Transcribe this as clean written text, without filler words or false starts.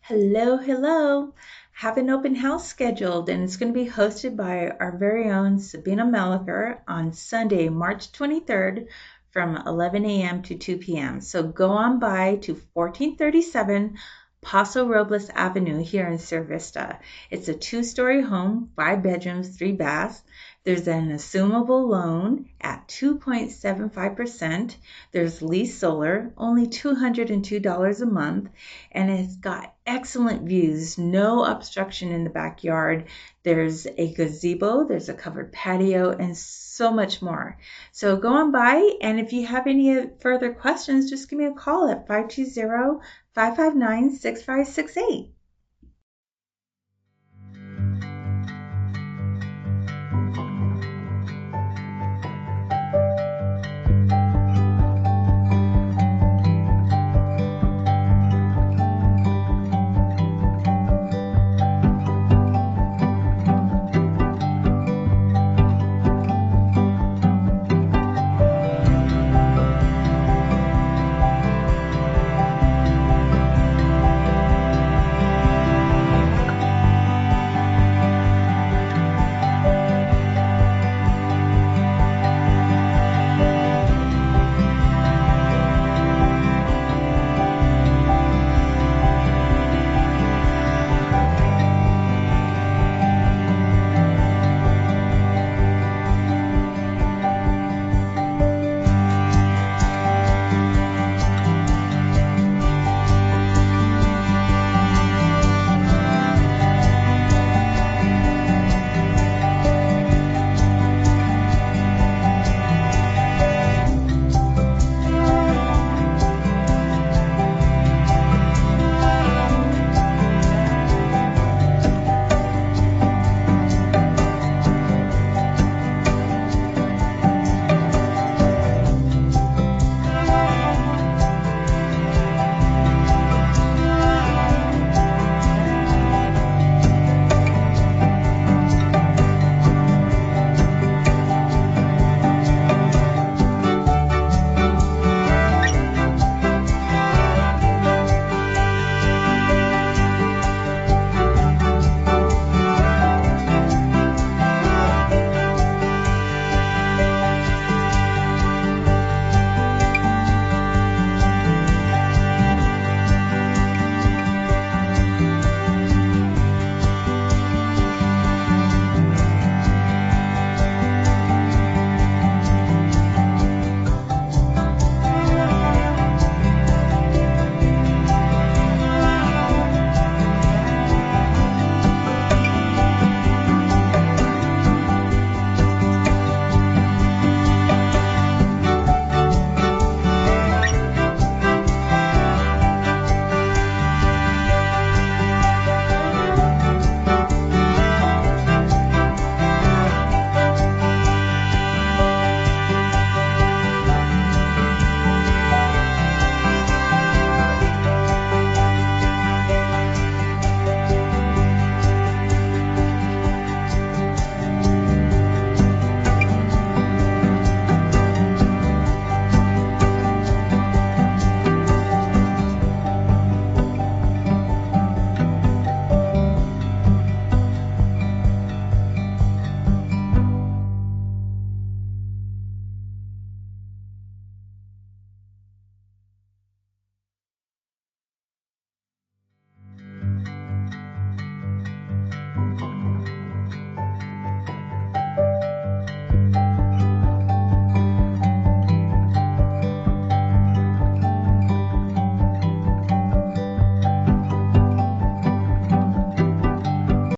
Hello, hello. Have an open house scheduled, and it's going to be hosted by our very own Sabine Mellecker on Sunday, March 23rd from 11 a.m. to 2 p.m. So go on by to 1437 Paso Robles Avenue here in Vista. It's a two-story home, 5 bedrooms, 3 baths. There's an assumable loan at 2.75%. There's leased solar, only $202 a month, and it's got excellent views, no obstruction in the backyard. There's a gazebo, there's a covered patio, and so much more. So go on by, and if you have any further questions, just give me a call at 520-559-6568.